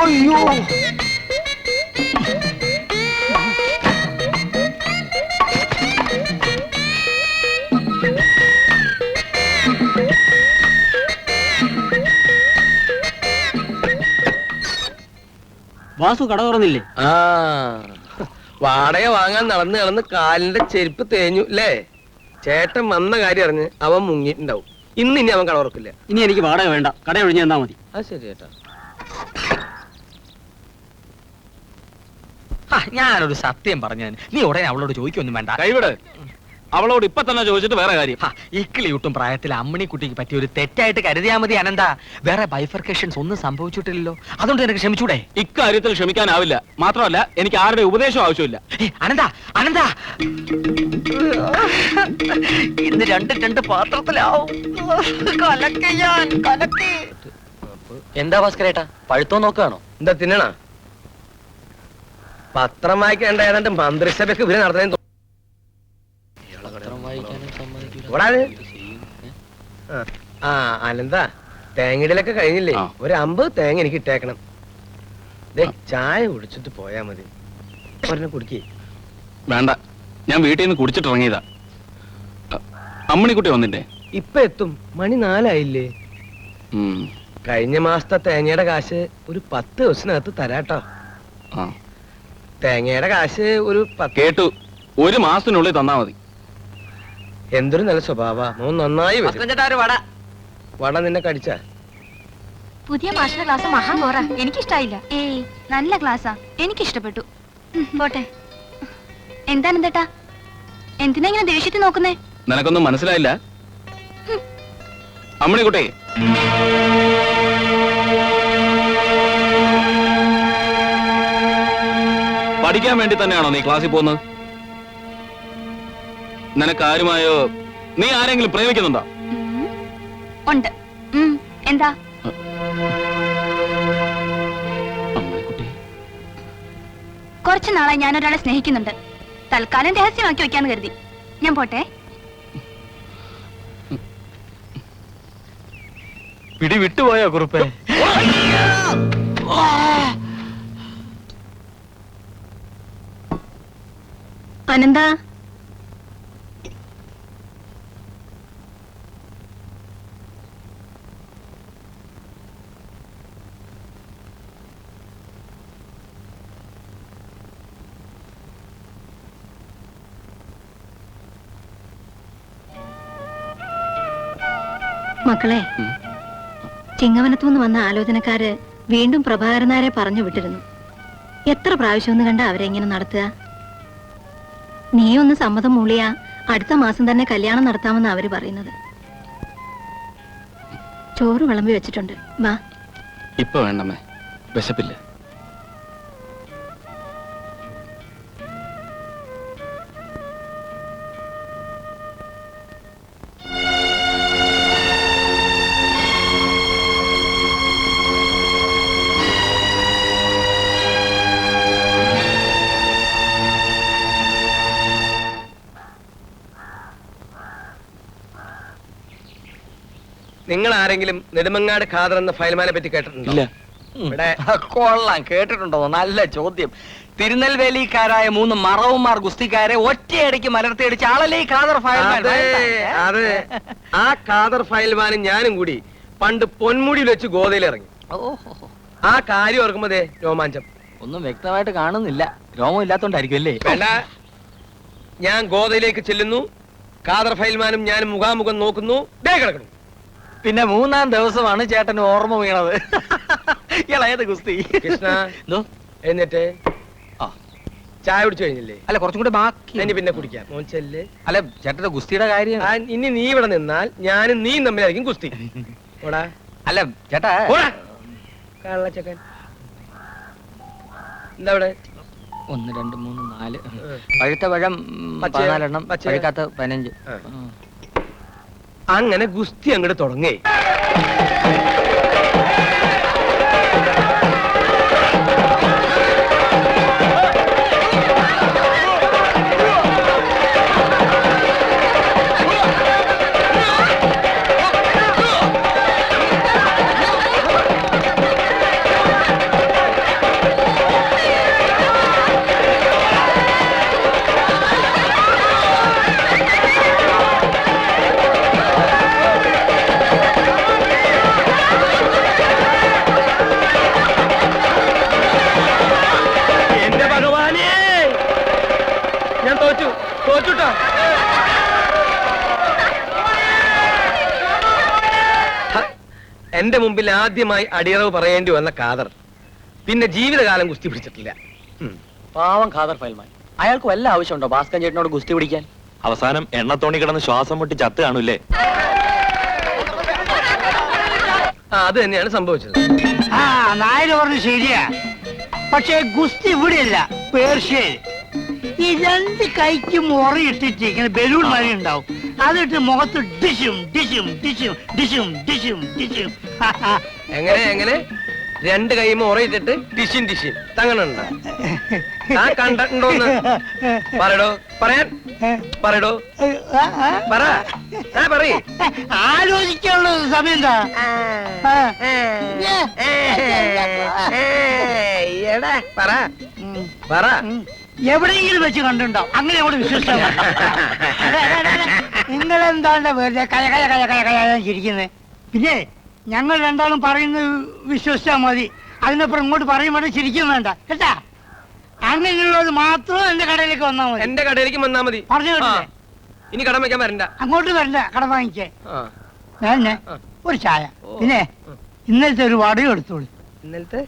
അയ്യോ വാസു കട തുറന്നില്ലേ? വാടക വാങ്ങാൻ നടന്ന് കാലിന്റെ ചെരുപ്പ് തേഞ്ഞു അല്ലേ? ചേട്ടൻ വന്ന കാര്യം അറിഞ്ഞ് അവൻ മുങ്ങിയിട്ടുണ്ടാവും. ഇനി അവൻ കട തുറക്കില്ല. ഇനി എനിക്ക് വാടക വേണ്ട, കട ഒഴിഞ്ഞു തന്നാ മതി. അത് ശരി ചേട്ടാ. ഞാനൊരു സത്യം പറഞ്ഞു, നീ ഉടനെ അവളോട് ചോദിക്കൊന്നും വേണ്ട. കൈവിട്. അവളോട് ഇപ്പൊ തന്നെ ചോദിച്ചിട്ട് വേറെ കാര്യം. ഇക്കിളിയൂട്ടും പ്രായത്തിൽ അമ്മിണിക്കുട്ടിക്ക് പറ്റിയ ഒരു തെറ്റായിട്ട് കരുതിയാ മതി അനന്ത. വേറെ ബൈഫർക്കേഷൻസ് ഒന്നും സംഭവിച്ചിട്ടില്ലല്ലോ, അതുകൊണ്ട് എനിക്ക് ക്ഷമിച്ചൂടെ? ഇക്കാര്യത്തിൽ ക്ഷമിക്കാനാവില്ല. മാത്രമല്ല എനിക്ക് ആരുടെ ഉപദേശം ആവശ്യമില്ല. അനന്ത അനന്ത ഇന്ന് രണ്ട് പാത്രത്തിലാവും. എന്താ ഭാസ്കരേട്ടാ, പഴുത്തോ നോക്കുകയാണോ? എന്താ തിന്നണ? പത്രം വായിക്കേണ്ട ഏതാണ്ട് മന്ത്രിസഭയ്ക്ക് ഇവര് നടത്തുന്ന അനന്ത. തേങ്ങയിടലൊക്കെ കഴിഞ്ഞില്ലേ? ഒരു 50 തേങ്ങ എനിക്ക് ഇട്ടേക്കണം. ചായ കുടിച്ചിട്ട് പോയാ മതി. ഒരെണ്ണം കുടിക്കേ. വേണ്ട, ഞാൻ വീട്ടിൽ നിന്ന് കുടിച്ചിട്ട് ഇറങ്ങിയതാ. അമ്മണിക്കുട്ടി വന്നില്ലേ? ഇപ്പൊ എത്തും. മണി 4 ആയില്ലേ? കഴിഞ്ഞ മാസത്തെ തേങ്ങയുടെ കാശ് ഒരു 10 ദിവസത്തിനകത്ത് തരാട്ടോ. തേങ്ങയുടെ കാശ് ഒരു 10. കേട്ടു, ഒരു മാസത്തിനുള്ളിൽ തന്നാ മതി. എന്തൊരു നല്ല സ്വഭാവ. മോൻ നന്നായി വട നിന്നെ കടിച്ച. പുതിയ മാഷിന്റെ ക്ലാസ് മഹാഘോറ. എനിക്കിഷ്ടായില്ല. ഏയ് നല്ല ക്ലാസ്സാ, എനിക്കിഷ്ടപ്പെട്ടു. പോട്ടെ. എന്താണെന്തേട്ടാ, എന്തിനാ ഇങ്ങനെ ദേഷ്യത്തിൽ നോക്കുന്നേ? നിനക്കൊന്നും മനസ്സിലായില്ല അമ്മണിക്കുട്ടി? പഠിക്കാൻ വേണ്ടി തന്നെയാണോ നീ ക്ലാസ്സിൽ പോകുന്നത്? നിനക്കാരുമായോ നീ ആരെങ്കിലും പ്രേമിക്കുന്നുണ്ടോ? ഉണ്ട്. എന്താ? കുറച്ചു നാളായി ഞാൻ ഒരാളെ സ്നേഹിക്കുന്നുണ്ട്. തൽക്കാലം രഹസ്യമാക്കി വെക്കാന്ന് കരുതി. ഞാൻ പോട്ടെ. പിടി വിട്ടുപോയോ കുറുപ്പേ? അനന്ത, മക്കളെ, ചിങ്ങവനത്തുനിന്ന് വന്ന ആലോചനക്കാര് വീണ്ടും പ്രഭാകരനാരെ പറഞ്ഞു വിട്ടിരുന്നു. എത്ര പ്രാവശ്യം ഒന്ന് കണ്ട അവരെ ഇങ്ങനെ നടത്തുക? നീ ഒന്ന് സമ്മതം മൂളിയാ അടുത്ത മാസം തന്നെ കല്യാണം നടത്താമെന്ന് അവര് പറയുന്നത്. ചോറ് വിളമ്പി വെച്ചിട്ടുണ്ട്, വാ. ഇപ്പൊ വേണ്ടമ്മേ, വിശപ്പില്ല. നിങ്ങൾ ആരെങ്കിലും നെടുമങ്ങാട് ഖാദർ എന്ന ഫയൽമാനെ പറ്റി കേട്ടിട്ടുണ്ടോ? കൊള്ളാം, കേട്ടിട്ടുണ്ടോ? നല്ല ചോദ്യം. തിരുനെൽവേലിക്കാരായ 3 മറവന്മാർ ഗുസ്തിക്കാരെ ഒറ്റയടിക്ക് മലർത്തിയടിച്ച് ആളല്ലേ ഖാദർ ഫയൽമാൻ? അതെ, ആ ഖാദർ ഫയൽമാനും ഞാനും കൂടി പണ്ട് പൊന്മുടിയിൽ വെച്ച് ഗോതയിൽ ഇറങ്ങി. ആ കാര്യം ഓർക്കുമ്പോഴേ രോമാഞ്ചം. ഒന്നും വ്യക്തമായിട്ട് കാണുന്നില്ല, രോമം ഇല്ലാത്തോണ്ടായിരിക്കും അല്ലേ? വേണ്ട, ഞാൻ ഗോതയിലേക്ക് ചെല്ലുന്നു. ഖാദർ ഫയൽമാനും ഞാനും മുഖാമുഖം നോക്കുന്നു. ദേ കിടക്കണം. പിന്നെ 3-ാം ദിവസമാണ് ചേട്ടന് ഓർമ്മ വീണത്. ഇളയത് ഗുസ്തി. കൃഷ്ണ, എന്നിട്ട് ചായ കുടിച്ചു കഴിഞ്ഞില്ലേ? അല്ല, കുറച്ചും കൂടെ ബാക്കി. ഇനി പിന്നെ കുടിക്കാം. മോൻ ചെല്ല്. അല്ല, ചേട്ടന്റെ ഗുസ്തിയുടെ കാര്യം. ഇനി നീ ഇവിടെ നിന്നാൽ ഞാനും നീയും തമ്മിലായിരിക്കും ഗുസ്തി. ഓടാ. അല്ല ചേട്ടാ, കള്ളച്ചക്കൻ. എന്താ ഇവിടെ? 1 2 3 4 പഴുത്ത പഴം 14 എണ്ണം, പഴുക്കാത്ത 15. അങ്ങനെ ഗുസ്തി അങ്ങോട്ട് തുടങ്ങേ. കേട്ടോ. എന്റെ മുമ്പിൽ ആദ്യമായി അടിയറവ് പറയേണ്ടി വന്ന ഖാദർ പിന്നെ ജീവിതകാലം ഗുസ്തി പിടിച്ചിട്ടില്ല. പാവം ഖാദർ ഫൈൽമാൻ, അയാൾക്ക് വല്ല ആവശ്യമുണ്ടോ ഭാസ്കരൻ ചേട്ടനോട് ഗുസ്തി പിടിക്കാൻ? അവസാനം എണ്ണത്തോണി കിടന്ന് ശ്വാസം മുട്ടി ചത്ത് കാണൂല്ലേ? അത് തന്നെയാണ് സംഭവിച്ചത്. ആ നായര് പറഞ്ഞു ശരിയാ. പക്ഷേ ഗുസ്തി ഇവിടെയല്ല, പേർഷ്യയിൽ. ഈ രണ്ട് കൈക്കും മുറയിട്ടിട്ട് ഇങ്ങനെ ബലൂൺ മഴ ഉണ്ടാവും. അതിട്ട് മുഖത്ത് ഡിഷും ഡിഷും ഡിഷും ഡിഷും ഡിഷും ഡിഷും. എങ്ങനെ രണ്ട് കൈമ ഉറയിട്ടിട്ട് ടിഷിൻ ടിഷിൻ തങ്ങളുണ്ടോ? ആ കണ്ടിട്ടുണ്ടോന്ന് പറയടോ, പറയടോ, പറയേ. ആലോചിക്കാനുള്ള സമയം എന്താ? പറ. എവിടെയെങ്കിലും വെച്ച് കണ്ടിട്ടുണ്ടോ? അങ്ങനെ അവിടെ വിശ്വസിച്ചാൽ നിങ്ങളെന്താണ്ട് വെറുതെ കയ കയ കയ കയ കയ ചിരിക്കുന്നത്? പിന്നെ ഞങ്ങൾ രണ്ടാളും പറയുന്നത് വിശ്വസിച്ചാൽ മതി. അതിനപ്പുറം ഇങ്ങോട്ട് പറയുമ്പോൾ ചിരിക്കും വേണ്ട കേട്ടാ. അങ്ങനെയുള്ളത് മാത്രം എന്റെ കടയിലേക്ക് വന്നാൽ മതി. എന്റെ കടയിലേക്ക് വന്നാ മതി. പറഞ്ഞു കേട്ടില്ലേ? ഇനി കടം വെക്കാൻ വരണ്ട. അങ്ങോട്ട് വരണ്ട കടം വാങ്ങിക്കേ. ആ. ഞാൻ ഒരു ചായ, പിന്നെ ഇന്നലത്തെ ഒരു വടയും എടുത്തോളൂ. ഇന്നലത്തെ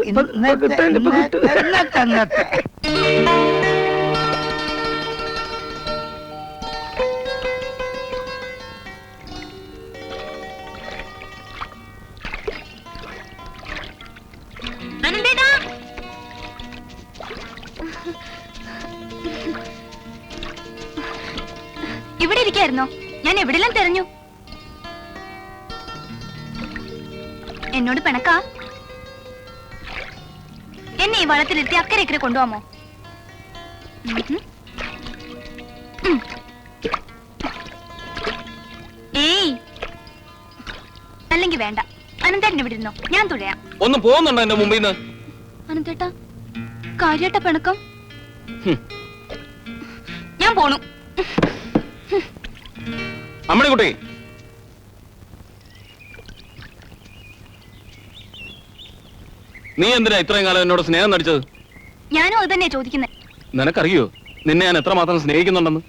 ഇന്നത്തെ അനന്തേട്ടാ, ഇവിടെ ഇരിക്കായിരുന്നോ? ഞാൻ എവിടെല്ലാം തെരഞ്ഞു. എന്നോട് പിണക്കാ? എന്നെ ഈ വളത്തിലിരുത്തി അക്കരെ ഇക്കരെ കൊണ്ടുപോകാമോ? ഏയ്, അല്ലെങ്കിൽ വേണ്ട. അനന്തേട്ടൻ ഇവിടെ ഇരുന്നോ, ഞാൻ തുഴയാം. ഒന്നും പോകുന്നുണ്ടോ എന്റെ മുമ്പിൽ നിന്ന്? അനന്തേട്ടാ, കാര്യായിട്ട പിണക്കം? ഞാൻ പോണു. അമ്മണിക്കുട്ടി, നീ എന്തിനാ ഇത്രയും കാലം എന്നോട് സ്നേഹം നടിച്ചത്? ഞാനും അത് തന്നെയാ ചോദിക്കുന്നത്. നിനക്കറിയോ നിന്നെ ഞാൻ എത്രമാത്രം സ്നേഹിക്കുന്നുണ്ടെന്ന്?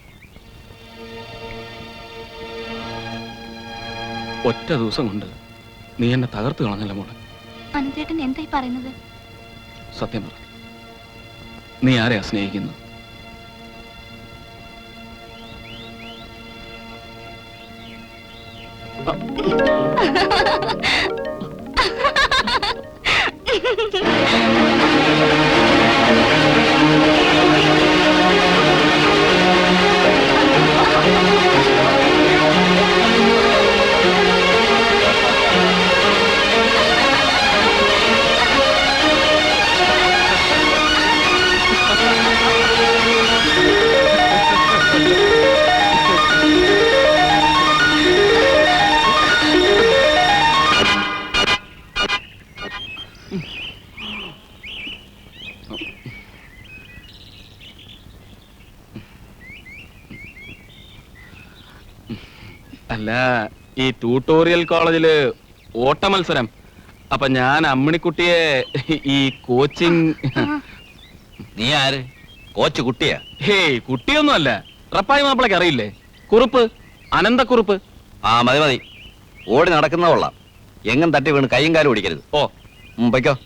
ഒറ്റ ദിവസം കൊണ്ട് നീ എന്നെ തകർത്ത് കളഞ്ഞല്ല മോളെ. അനന്തേട്ടൻ എന്തായി പറയുന്നത്? സത്യം പറ, നീ ആരെയാ സ്നേഹിക്കുന്നത്? അല്ല, ഈ ട്യൂട്ടോറിയൽ കോളേജില് ഓട്ട മത്സരം. അപ്പൊ ഞാൻ അമ്മിണിക്കുട്ടിയെ ഈ കോച്ചിങ്. നീ ആര്? കോച്ച് കുട്ടിയാ? ഹേയ്, കുട്ടിയൊന്നും അല്ല. റപ്പായി മാപ്പിളക്ക് അറിയില്ലേ? കുറുപ്പ്, അനന്തക്കുറുപ്പ്. ആ മതി മതി, ഓടി നടക്കുന്ന കൊള്ളാം. എങ്ങും തട്ടി വീണ് കൈയും കാലും ഓടിക്കരുത്. ഓ, പൊയ്ക്കോ.